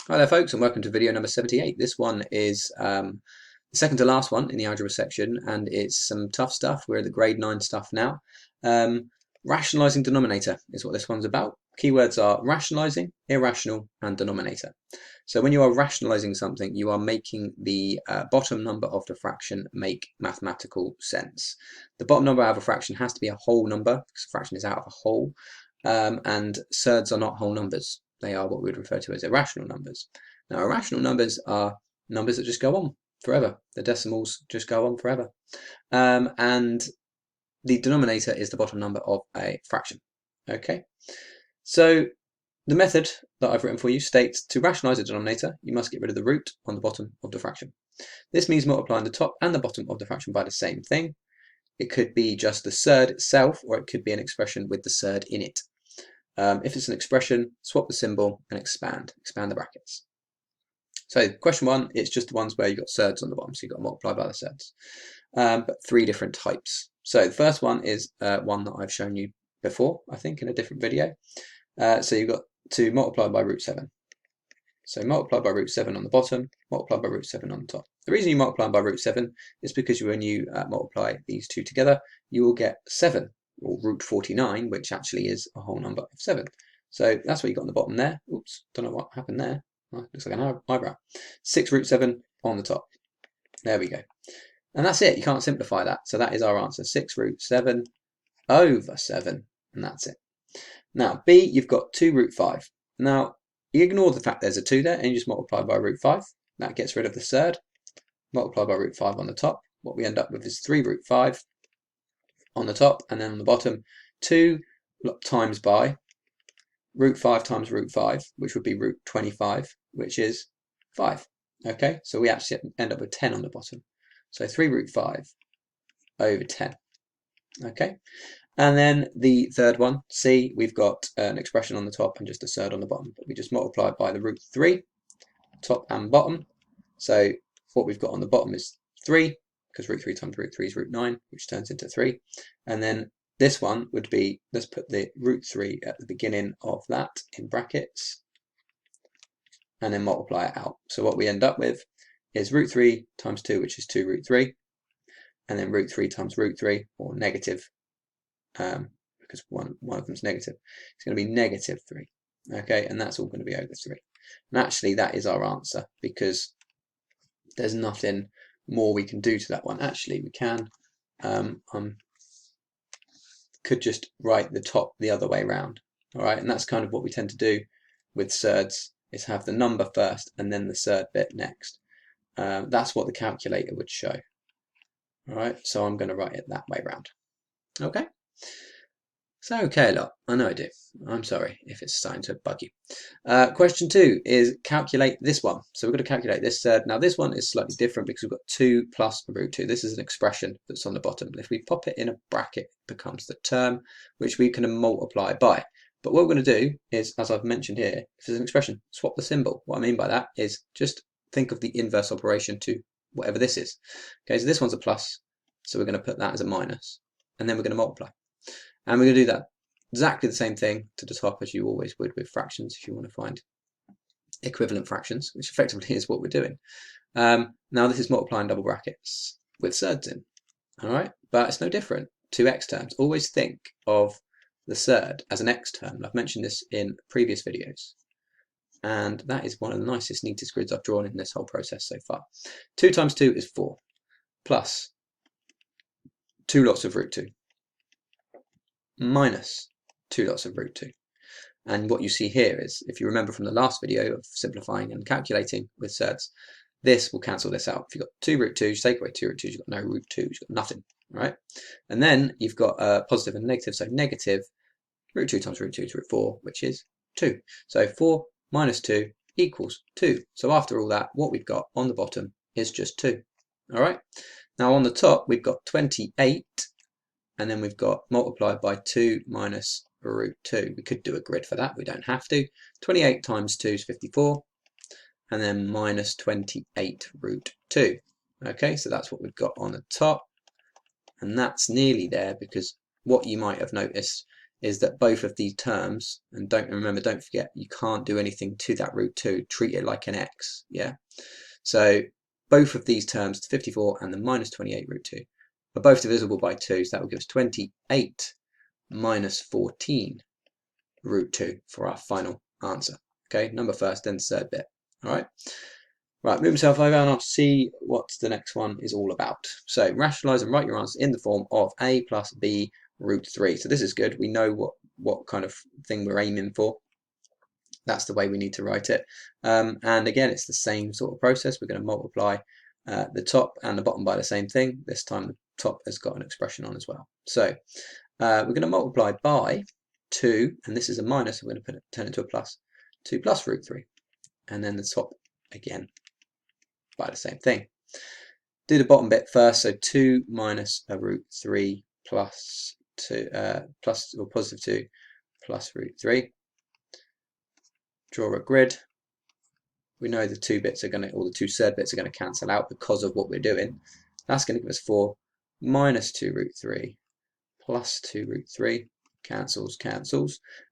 Hi there folks, and welcome to video number 78. This one is the second to last one in the algebra section, and it's some tough stuff. We're at the grade 9 stuff now. Rationalising denominator is what this one's about. Keywords are rationalising, irrational, and denominator. So when you are rationalising something, you are making the bottom number of the fraction make mathematical sense. The bottom number out of a fraction has to be a whole number, because a fraction is out of a whole, and surds are not whole numbers. They are what we would refer to as irrational numbers. Now, irrational numbers are numbers that just go on forever. The decimals just go on forever. And the denominator is the bottom number of a fraction. Okay, so the method that I've written for you states to rationalise a denominator, you must get rid of the root on the bottom of the fraction. This means multiplying the top and the bottom of the fraction by the same thing. It could be just the surd itself, or it could be an expression with the surd in it. If it's an expression, swap the symbol and expand the brackets. So question one, it's just the ones where you've got surds on the bottom, so you've got to multiply by the surds. But three different types. So the first one is one that I've shown you before, I think, in a different video. So you've got to multiply by root 7. So multiply by root 7 on the bottom, multiply by root 7 on the top. The reason you multiply by root 7 is because when you multiply these two together, you will get 7, or root 49, which actually is a whole number of 7. So that's what you got on the bottom there. Oops, don't know what happened there. Oh, looks like an eyebrow. 6 root 7 on the top. There we go. And that's it. You can't simplify that. So that is our answer. 6 root 7 over 7. And that's it. Now, B, you've got 2 root 5. Now, you ignore the fact there's a 2 there, and you just multiply by root 5. That gets rid of the surd. Multiply by root 5 on the top. What we end up with is 3 root 5 on the top, and then on the bottom 2 times by root 5 times root 5, which would be root 25, which is 5. Okay, so we actually end up with 10 on the bottom. So 3 root 5 over 10. Okay, and then the third one, C, we've got an expression on the top and just a surd on the bottom, but we just multiply by the root 3, top and bottom. So what we've got on the bottom is 3, because root 3 times root 3 is root 9, which turns into 3. And then this one would be, let's put the root 3 at the beginning of that in brackets, and then multiply it out. So what we end up with is root 3 times 2, which is 2 root 3, and then root 3 times root 3, or negative, because one of them is negative. It's going to be negative 3. Okay, and that's all going to be over 3. And actually, that is our answer, because there's nothing more we can do to that one. Actually, we can could just write the top the other way around. All right, and that's kind of what we tend to do with surds, is have the number first and then the surd bit next. That's what the calculator would show. All right, so I'm going to write it that way around. Okay. So, okay, lot, I know I do. I'm sorry if it's starting to bug you. Question 2 is calculate this one. So we're going to calculate this surd. Now this one is slightly different because we've got 2 plus root 2. This is an expression that's on the bottom. If we pop it in a bracket, it becomes the term, which we can multiply by. But what we're going to do is, as I've mentioned here, if there's an expression, swap the symbol. What I mean by that is just think of the inverse operation to whatever this is. Okay, so this one's a plus, so we're going to put that as a minus, and then we're going to multiply. And we're going to do that exactly the same thing to the top as you always would with fractions if you want to find equivalent fractions, which effectively is what we're doing. Now this is multiplying double brackets with surds in, all right? But it's no different to x terms. Always think of the surd as an x term. I've mentioned this in previous videos. And that is one of the nicest, neatest grids I've drawn in this whole process so far. 2 times 2 is 4, plus 2 lots of root 2. Minus 2 lots of root 2. And what you see here is, if you remember from the last video of simplifying and calculating with surds, this will cancel this out. If you've got 2 root 2s, take away 2 root 2s, you've got no root 2s, you've got nothing, right? And then you've got a positive and negative, so negative root 2 times root 2 is root 4, which is 2. So 4 minus 2 equals 2. So after all that, what we've got on the bottom is just 2, all right? Now on the top, we've got 28, and then we've got multiplied by 2 minus root 2. We could do a grid for that, we don't have to. 28 times 2 is 54, and then minus 28 root 2. Okay, so that's what we've got on the top, and that's nearly there, because what you might have noticed is that both of these terms, and don't forget, you can't do anything to that root 2, treat it like an x, yeah? So both of these terms, the 54 and the minus 28 root 2, are both divisible by 2, so that will give us 28 minus 14 root 2 for our final answer. Okay, number first, then third bit. All right. Right, move myself over and I'll see what the next one is all about. So rationalise and write your answer in the form of a plus b root 3. So this is good. We know what kind of thing we're aiming for. That's the way we need to write it. And again, it's the same sort of process. We're going to multiply the top and the bottom by the same thing. This time the top has got an expression on as well. So we're going to multiply by 2, and this is a minus, so we're going to turn it into a plus, 2 plus root 3. And then the top again by the same thing. Do the bottom bit first, so 2 minus a root 3 plus 2, plus or positive 2 plus root 3. Draw a grid. We know the two bits are going to, or the two third bits are going to cancel out because of what we're doing. That's going to give us 4 minus 2 root 3 plus 2 root 3, cancels,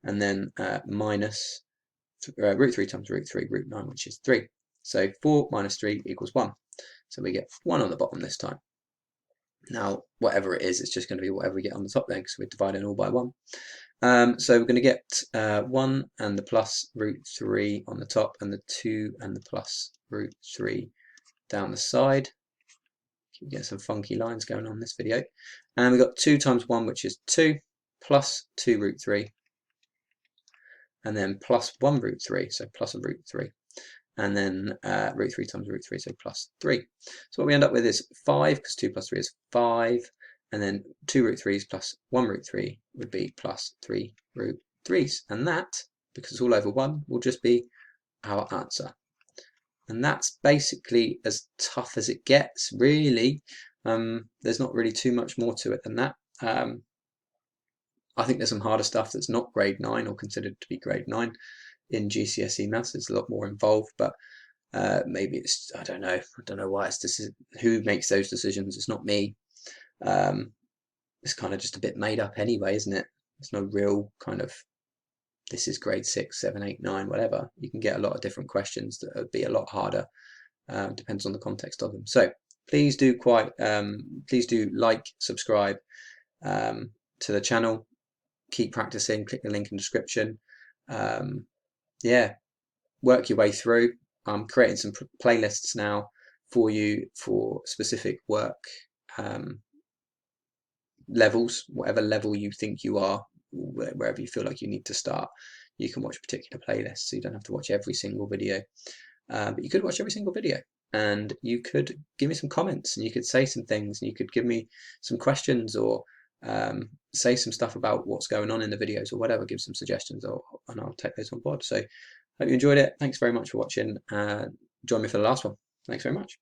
and then minus root 3 times root 3, root 9, which is 3. So 4 minus 3 equals 1. So we get 1 on the bottom this time. Now, whatever it is, it's just going to be whatever we get on the top then, because we're dividing all by 1. So we're going to get 1 and the plus root 3 on the top, and the 2 and the plus root 3 down the side. You get some funky lines going on in this video. And we've got 2 times 1, which is 2, plus 2 root 3, and then plus 1 root 3, so plus a root 3. And then root 3 times root 3, so plus 3. So what we end up with is 5, because 2 plus 3 is 5. And then 2 root 3s plus 1 root 3 would be plus 3 root 3s. And that, because it's all over 1, will just be our answer. And that's basically as tough as it gets, really. There's not really too much more to it than that. I think there's some harder stuff that's not grade 9 or considered to be grade 9 in GCSE maths. It's a lot more involved, but maybe it's, I don't know why it's who makes those decisions. It's not me. It's kind of just a bit made up anyway, isn't it? There's no real kind of, this is grade 6, 7, 8, 9, whatever. You can get a lot of different questions that would be a lot harder. Depends on the context of them. So please do like, subscribe to the channel. Keep practicing. Click the link in the description. Yeah, work your way through. I'm creating some playlists now for you for specific work levels, whatever level you think you are, wherever you feel like you need to start. You can watch a particular playlist, so you don't have to watch every single video, but you could watch every single video, and you could give me some comments, and you could say some things, and you could give me some questions, or say some stuff about what's going on in the videos or whatever, give some suggestions, and I'll take those on board. So hope you enjoyed it. Thanks very much for watching. Join me for the last one. Thanks very much.